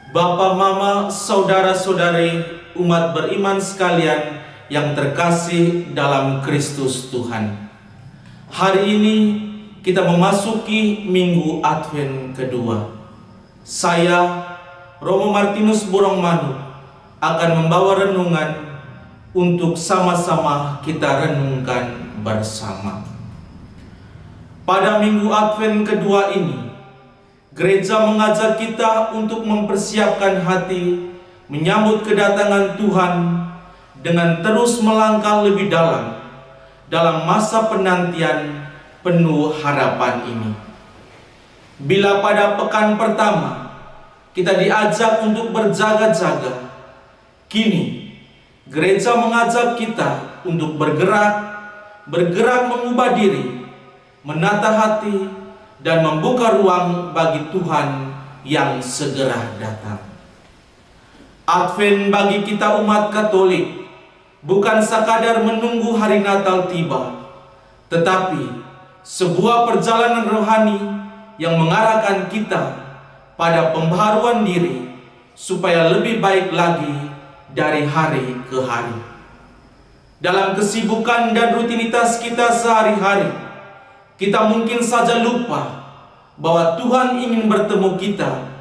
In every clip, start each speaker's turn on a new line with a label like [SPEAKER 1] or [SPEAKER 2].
[SPEAKER 1] Bapak, Mama, saudara-saudari, umat beriman sekalian yang terkasih dalam Kristus Tuhan. Hari ini kita memasuki Minggu Advent kedua. Saya, Romo Martinus Burongmanu, akan membawa renungan untuk sama-sama kita renungkan bersama. Pada Minggu Advent kedua ini, Gereja mengajak kita untuk mempersiapkan hati menyambut kedatangan Tuhan dengan terus melangkah lebih dalam masa penantian penuh harapan ini. Bila pada pekan pertama kita diajak untuk berjaga-jaga, kini gereja mengajak kita untuk bergerak mengubah diri, menata hati, dan membuka ruang bagi Tuhan yang segera datang. Advent bagi kita umat Katolik bukan sekadar menunggu hari Natal tiba, tetapi sebuah perjalanan rohani yang mengarahkan kita pada pembaharuan diri supaya lebih baik lagi dari hari ke hari. Dalam kesibukan dan rutinitas kita sehari-hari, kita mungkin saja lupa bahwa Tuhan ingin bertemu kita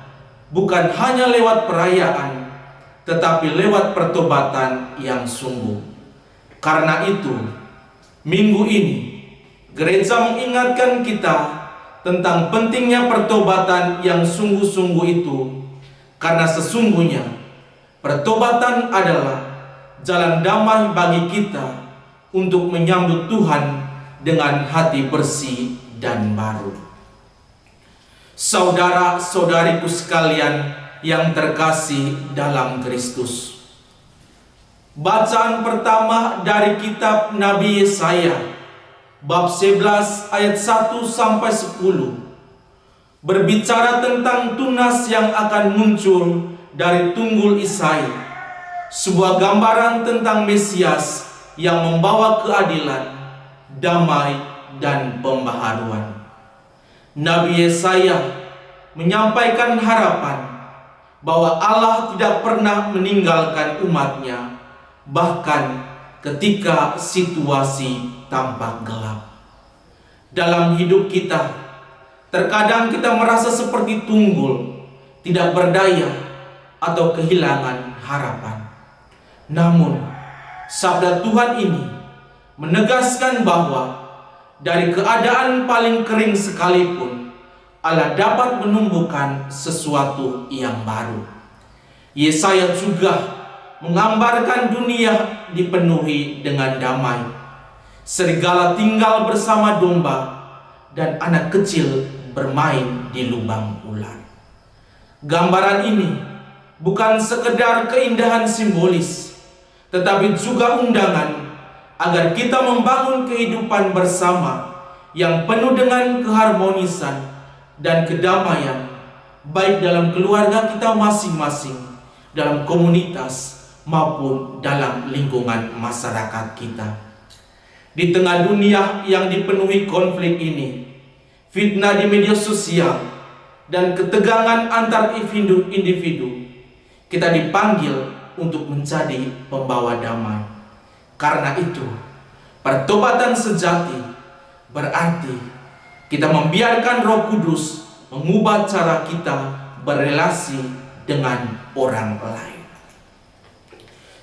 [SPEAKER 1] bukan hanya lewat perayaan, tetapi lewat pertobatan yang sungguh. Karena itu, minggu ini gereja mengingatkan kita tentang pentingnya pertobatan yang sungguh-sungguh itu, karena sesungguhnya pertobatan adalah jalan damai bagi kita untuk menyambut Tuhan dengan hati bersih dan baru. Saudara-saudariku sekalian yang terkasih dalam Kristus, bacaan pertama dari kitab Nabi Yesaya bab 11 ayat 1 sampai 10 berbicara tentang tunas yang akan muncul dari tunggul Isai, sebuah gambaran tentang Mesias yang membawa keadilan, damai, dan pembaharuan. Nabi Yesaya menyampaikan harapan bahwa Allah tidak pernah meninggalkan umatnya, bahkan ketika situasi tampak gelap. Dalam hidup kita, terkadang kita merasa seperti tunggul, tidak berdaya, atau kehilangan harapan. Namun, sabda Tuhan ini menegaskan bahwa dari keadaan paling kering sekalipun, Allah dapat menumbuhkan sesuatu yang baru. Yesaya juga menggambarkan dunia dipenuhi dengan damai. Serigala tinggal bersama domba, dan anak kecil bermain di lubang ular. Gambaran ini bukan sekedar keindahan simbolis, tetapi juga undangan agar kita membangun kehidupan bersama yang penuh dengan keharmonisan dan kedamaian, baik dalam keluarga kita masing-masing, dalam komunitas, maupun dalam lingkungan masyarakat kita. Di tengah dunia yang dipenuhi konflik ini, fitnah di media sosial, dan ketegangan antar individu, kita dipanggil untuk menjadi pembawa damai. Karena itu, pertobatan sejati berarti kita membiarkan Roh Kudus mengubah cara kita berelasi dengan orang lain.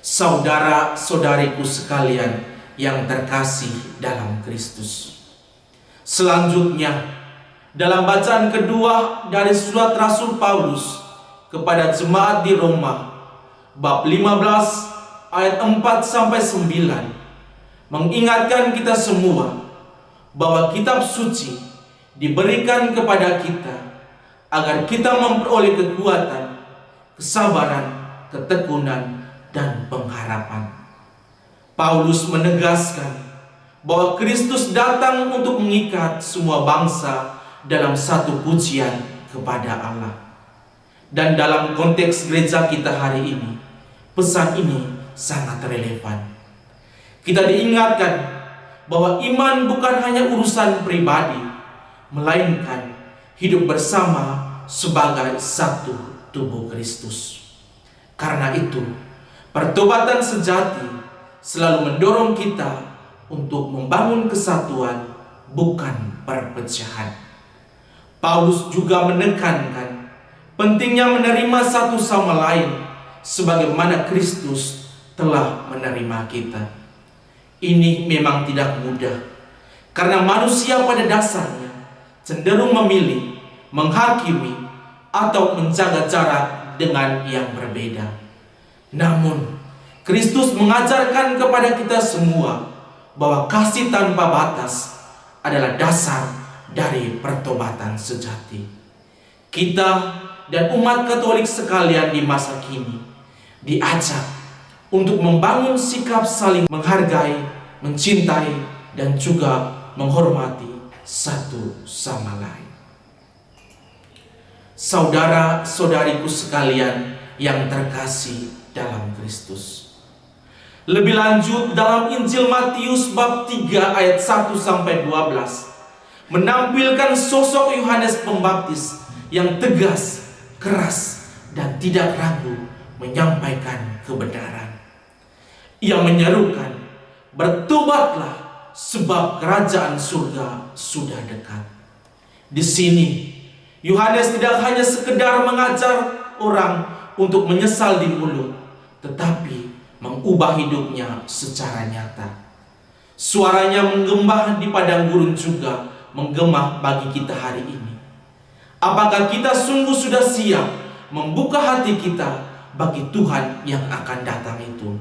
[SPEAKER 1] Saudara-saudariku sekalian yang terkasih dalam Kristus, selanjutnya dalam bacaan kedua dari surat Rasul Paulus kepada jemaat di Roma bab 15 ayat 4 sampai 9 mengingatkan kita semua bahwa kitab suci diberikan kepada kita agar kita memperoleh kekuatan, kesabaran, ketekunan, dan pengharapan. Paulus menegaskan bahwa Kristus datang untuk mengikat semua bangsa dalam satu pujian kepada Allah. Dan dalam konteks gereja kita hari ini, pesan ini sangat relevan. Kita diingatkan bahwa iman bukan hanya urusan pribadi, melainkan hidup bersama sebagai satu tubuh Kristus. Karena itu, pertobatan sejati selalu mendorong kita untuk membangun kesatuan, bukan perpecahan. Paulus juga menekankan pentingnya menerima satu sama lain sebagaimana Kristus telah menerima kita. Ini memang tidak mudah, karena manusia pada dasarnya cenderung memilih, menghakimi, atau menjaga jarak dengan yang berbeda. Namun, Kristus mengajarkan kepada kita semua bahwa kasih tanpa batas adalah dasar dari pertobatan sejati. Kita dan umat Katolik sekalian di masa kini diajak untuk membangun sikap saling menghargai, mencintai, dan juga menghormati satu sama lain. Saudara-saudariku sekalian yang terkasih dalam Kristus, lebih lanjut dalam Injil Matius bab 3 ayat 1-12 menampilkan sosok Yohanes Pembaptis yang tegas, keras, dan tidak ragu menyampaikan kebenaran. Ia menyerukan, "Bertobatlah, sebab kerajaan surga sudah dekat." Di sini Yohanes tidak hanya sekedar mengajar orang untuk menyesal di mulut, tetapi mengubah hidupnya secara nyata. Suaranya menggema di padang gurun juga menggema bagi kita hari ini. Apakah kita sungguh sudah siap membuka hati kita bagi Tuhan yang akan datang itu?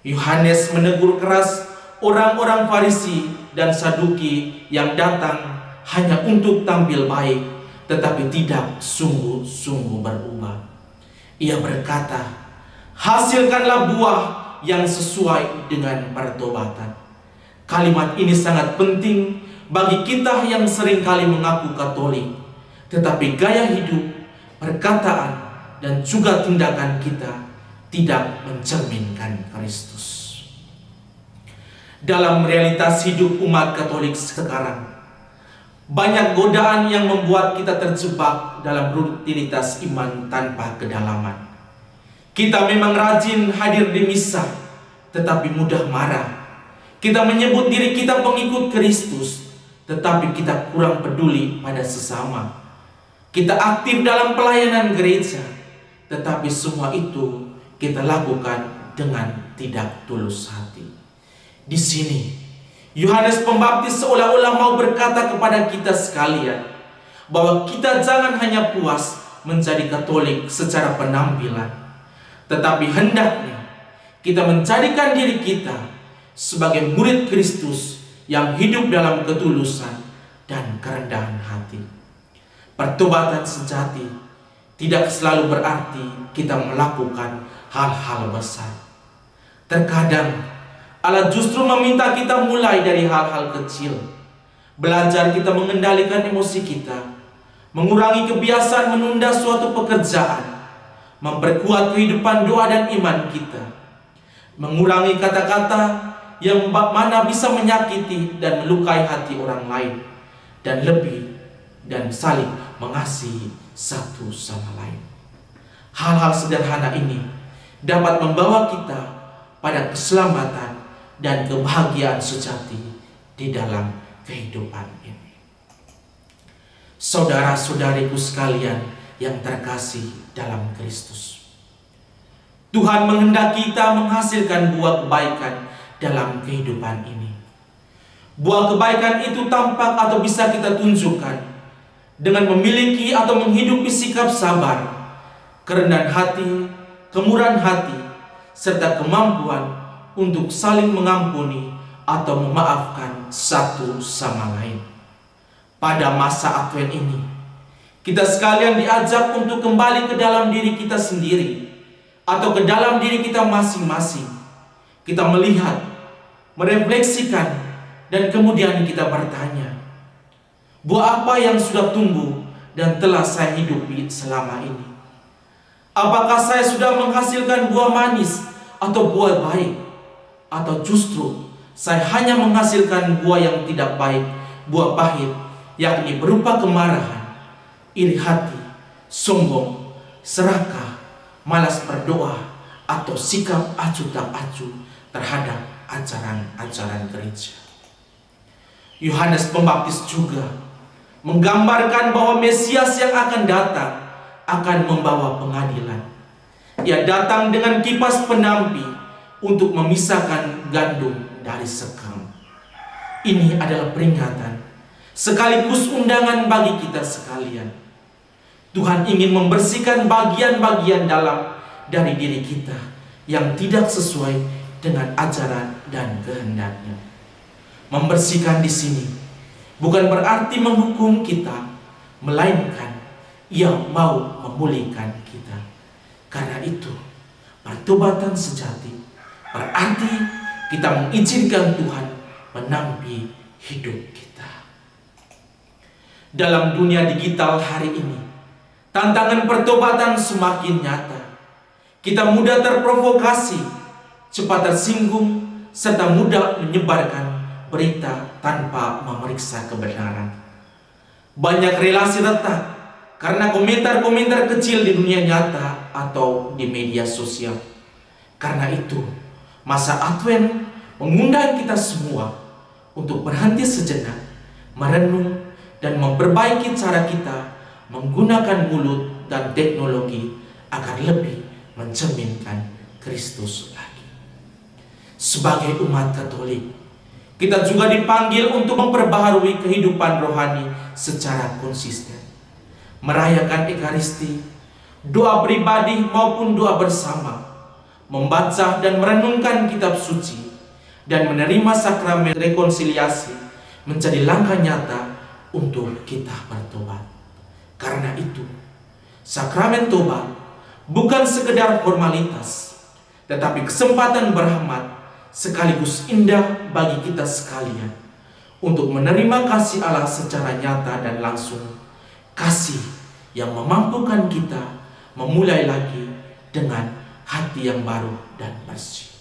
[SPEAKER 1] Yohanes menegur keras orang-orang Farisi dan Saduki yang datang hanya untuk tampil baik, tetapi tidak sungguh-sungguh berubah. Ia berkata, "Hasilkanlah buah yang sesuai dengan pertobatan." Kalimat ini sangat penting bagi kita yang seringkali mengaku Katolik, tetapi gaya hidup, perkataan, dan juga tindakan kita tidak mencerminkan Kristus. Dalam realitas hidup umat Katolik sekarang, banyak godaan yang membuat kita terjebak dalam rutinitas iman tanpa kedalaman. Kita memang rajin hadir di misa, tetapi mudah marah. Kita menyebut diri kita pengikut Kristus, tetapi kita kurang peduli pada sesama. Kita aktif dalam pelayanan gereja, tetapi semua itu kita lakukan dengan tidak tulus hati. Di sini Yohanes Pembaptis seolah-olah mau berkata kepada kita sekalian bahwa kita jangan hanya puas menjadi Katolik secara penampilan, tetapi hendaknya kita menjadikan diri kita sebagai murid Kristus yang hidup dalam ketulusan dan kerendahan hati. Pertobatan sejati tidak selalu berarti kita melakukan hal-hal besar. Terkadang Allah justru meminta kita mulai dari hal-hal kecil. Belajar kita mengendalikan emosi kita, mengurangi kebiasaan menunda suatu pekerjaan, memperkuat kehidupan doa dan iman kita, mengurangi kata-kata yang mana bisa menyakiti dan melukai hati orang lain, dan lebih dan saling mengasihi satu sama lain. Hal-hal sederhana ini dapat membawa kita pada keselamatan dan kebahagiaan sejati di dalam kehidupan ini. Saudara-saudariku sekalian yang terkasih dalam Kristus, Tuhan menghendaki kita menghasilkan buah kebaikan dalam kehidupan ini. Buah kebaikan itu tampak atau bisa kita tunjukkan dengan memiliki atau menghidupi sikap sabar, kerendahan hati, kemurahan hati, serta kemampuan untuk saling mengampuni atau memaafkan satu sama lain. Pada masa Advent ini, kita sekalian diajak untuk kembali ke dalam diri kita sendiri atau ke dalam diri kita masing-masing. Kita melihat, merefleksikan, dan kemudian kita bertanya, buah apa yang sudah tumbuh dan telah saya hidupi selama ini? Apakah saya sudah menghasilkan buah manis atau buah baik? Atau justru saya hanya menghasilkan buah yang tidak baik, buah pahit, yakni berupa kemarahan, iri hati, sombong, serakah, malas berdoa, atau sikap acuh tak acuh terhadap ajaran-ajaran gereja. Yohanes Pembaptis juga menggambarkan bahwa Mesias yang akan datang akan membawa pengadilan. Ia datang dengan kipas penampi untuk memisahkan gandum dari sekam. Ini adalah peringatan sekaligus undangan bagi kita sekalian. Tuhan ingin membersihkan bagian-bagian dalam dari diri kita yang tidak sesuai dengan ajaran dan kehendaknya. Membersihkan di sini bukan berarti menghukum kita, melainkan Ia mau memulihkan kita. Karena itu, pertobatan sejati berarti kita mengizinkan Tuhan menampi hidup kita. Dalam dunia digital hari ini, tantangan pertobatan semakin nyata. Kita mudah terprovokasi, cepat tersinggung, serta mudah menyebarkan berita tanpa memeriksa kebenaran. Banyak relasi retak karena komentar-komentar kecil di dunia nyata atau di media sosial. Karena itu, masa Advent mengundang kita semua untuk berhenti sejenak, merenung, dan memperbaiki cara kita menggunakan mulut dan teknologi agar lebih mencerminkan Kristus lagi. Sebagai umat Katolik, kita juga dipanggil untuk memperbaharui kehidupan rohani secara konsisten. Merayakan Ekaristi, doa pribadi maupun doa bersama, membaca dan merenungkan kitab suci, dan menerima sakramen rekonsiliasi menjadi langkah nyata untuk kita bertobat. Karena itu, sakramen tobat bukan sekedar formalitas, tetapi kesempatan berahmat sekaligus indah bagi kita sekalian untuk menerima kasih Allah secara nyata dan langsung, kasih yang memampukan kita memulai lagi dengan hati yang baru dan bersih.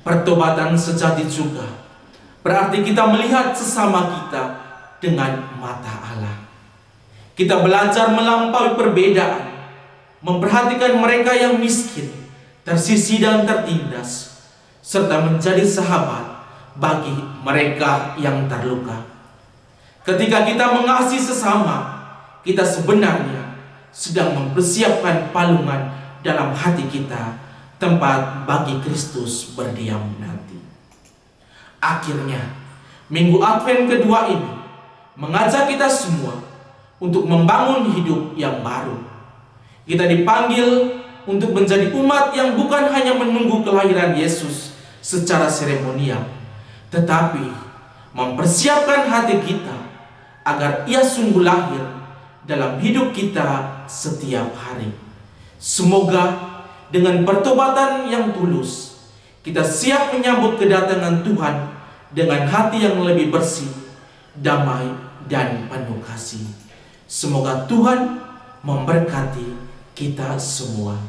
[SPEAKER 1] Pertobatan sejati juga berarti kita melihat sesama kita dengan mata Allah. Kita belajar melampaui perbedaan, memperhatikan mereka yang miskin, tersisih dan tertindas, serta menjadi sahabat bagi mereka yang terluka. Ketika kita mengasihi sesama, kita sebenarnya sedang mempersiapkan palungan dalam hati kita, tempat bagi Kristus berdiam nanti. Akhirnya, Minggu Advent kedua ini mengajak kita semua untuk membangun hidup yang baru. Kita dipanggil untuk menjadi umat yang bukan hanya menunggu kelahiran Yesus secara seremonial, tetapi mempersiapkan hati kita agar Ia sungguh lahir dalam hidup kita setiap hari. Semoga dengan pertobatan yang tulus, kita siap menyambut kedatangan Tuhan dengan hati yang lebih bersih, damai, dan penuh kasih. Semoga Tuhan memberkati kita semua.